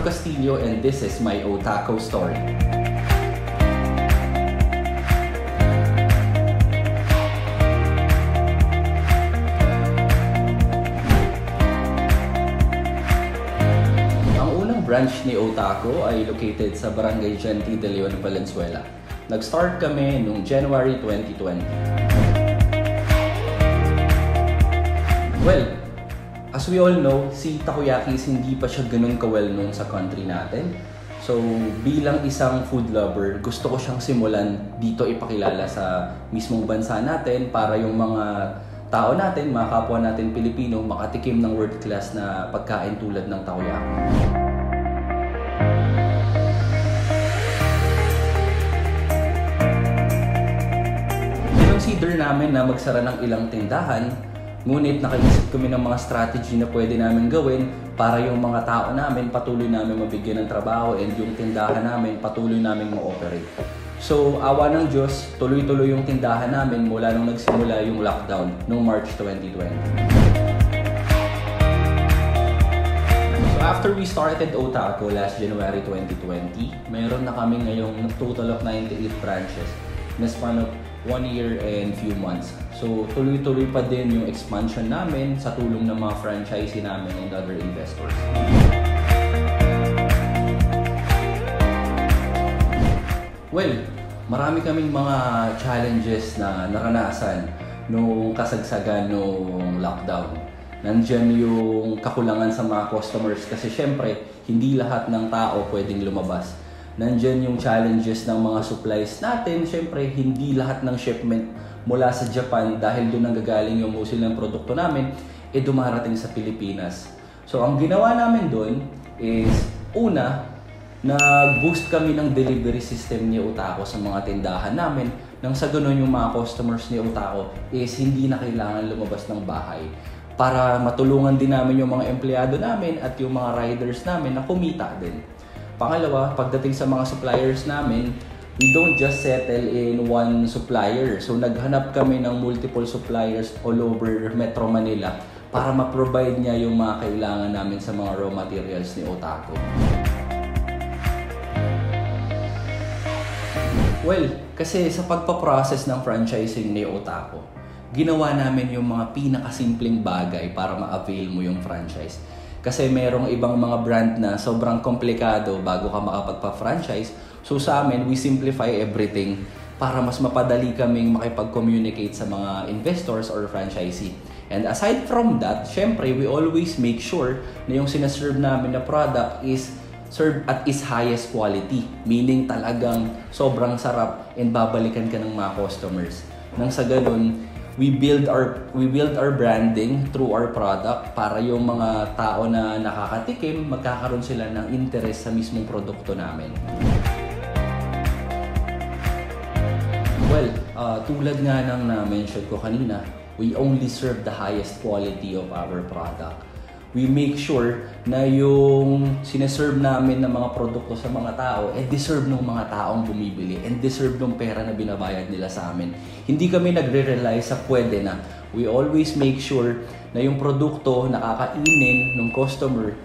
Castillo and this is my Otaco story. Ang unang branch ni Otaco ay located sa Barangay Gente de Leon, Valenzuela. Nag-start kami noong January 2020. Well, as we all know, si Takoyakis hindi pa siya ganun ka-well-known sa country natin. So, bilang isang food lover, gusto ko siyang simulan dito ipakilala sa mismong bansa natin para yung mga tao natin, mga kapwa natin Pilipino, makatikim ng world-class na pagkain tulad ng takoyaki. Consider namin na magsara ng ilang tindahan. Ngunit nakaisip kami ng mga strategy na pwede namin gawin para yung mga tao namin patuloy namin mabigyan ng trabaho and yung tindahan namin patuloy namin ma-operate. So, awa ng Diyos, tuloy-tuloy yung tindahan namin mula nung nagsimula yung lockdown noong March 2020. So, after we started Otaco last January 2020, mayroon na kami ngayong total of 98 branches na span of 1 year and few months. So, tuloy-tuloy pa din yung expansion namin sa tulong ng mga franchisee namin and other investors. Well, marami kaming mga challenges na naranasan nung kasagsagan nung lockdown. Nandiyan yung kakulangan sa mga customers kasi syempre, hindi lahat ng tao pwedeng lumabas. Nandiyan yung challenges ng mga supplies natin. Siyempre, hindi lahat ng shipment mula sa Japan dahil doon nanggagaling yung musil ng produkto namin, dumarating sa Pilipinas. So, ang ginawa namin doon is, una, nag-boost kami ng delivery system ni Otaco sa mga tindahan namin. Nang sa ganun yung mga customers ni Otaco is hindi na kailangan lumabas ng bahay para matulungan din namin yung mga empleyado namin at yung mga riders namin na kumita din. Pangalawa, pagdating sa mga suppliers namin, we don't just settle in one supplier. So, naghanap kami ng multiple suppliers all over Metro Manila para ma-provide niya yung mga kailangan namin sa mga raw materials ni Otaco. Well, kasi sa pagpaprocess ng franchising ni Otaco, ginawa namin yung mga pinakasimpleng bagay para ma-avail mo yung franchise. Kasi merong ibang mga brand na sobrang komplikado bago ka makapagpa-franchise. So sa amin, we simplify everything para mas mapadali kaming makipag-communicate sa mga investors or franchisee. And aside from that, syempre, we always make sure na yung sinaserve namin na product is served at its highest quality. Meaning talagang sobrang sarap and babalikan ka ng mga customers. Nang sa ganun, we build our branding through our product para yung mga tao na nakakatikim, magkakaroon sila ng interest sa mismong produkto namin. Well, tulad nga ng na-mention ko kanina, we only serve the highest quality of our product. We make sure na yung sineserve namin ng mga produkto sa mga tao, deserve ng mga taong bumibili and deserve ng pera na binabayad nila sa amin. Hindi kami nagre-rely sa pwede na. We always make sure na yung produkto na kakainin ng customer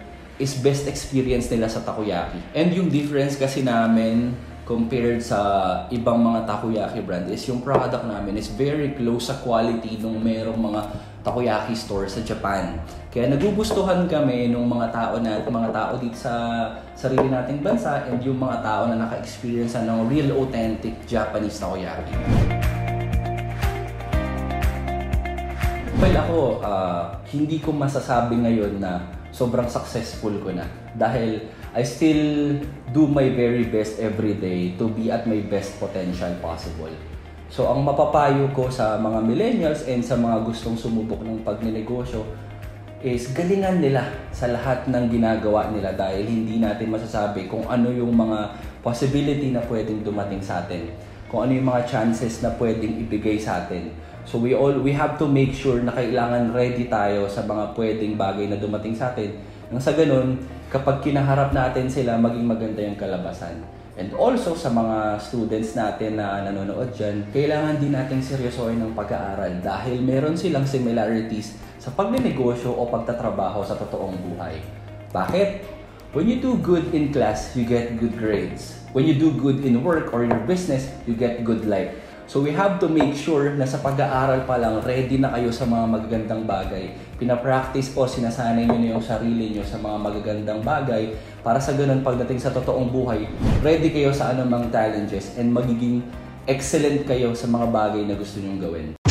is best experience nila sa takoyaki. And yung difference kasi namin compared sa ibang mga takoyaki brand is yung product namin is very close sa quality nung merong mga takoyaki store sa Japan. Kaya nagugustuhan kami ng mga tao dito sa sarili nating bansa and yung mga tao na naka-experience ng real authentic Japanese takoyaki. Well, ako, hindi ko masasabi ngayon na sobrang successful ko na dahil I still do my very best every day to be at my best potential possible. So, ang mapapayo ko sa mga millennials and sa mga gustong sumubok ng pagnenegosyo is galingan nila sa lahat ng ginagawa nila dahil hindi natin masasabi kung ano yung mga possibility na pwedeng dumating sa atin, kung ano yung mga chances na pwedeng ibigay sa atin. So, we have to make sure na kailangan ready tayo sa mga pwedeng bagay na dumating sa atin. Nang sa ganun, kapag kinaharap natin sila, maging maganda yung kalabasan. And also sa mga students natin na nanonood dyan, kailangan din natin seryosohin ng pag-aaral dahil meron silang similarities sa pagnenegosyo o pagtatrabaho sa totoong buhay. Bakit? When you do good in class, you get good grades. When you do good in work or your business, you get good life. So we have to make sure na sa pag-aaral pa lang, ready na kayo sa mga magagandang bagay. Pinapractice po, sinasanay nyo na yung sarili nyo sa mga magagandang bagay para sa ganun pagdating sa totoong buhay, ready kayo sa anumang challenges and magiging excellent kayo sa mga bagay na gusto nyong gawin.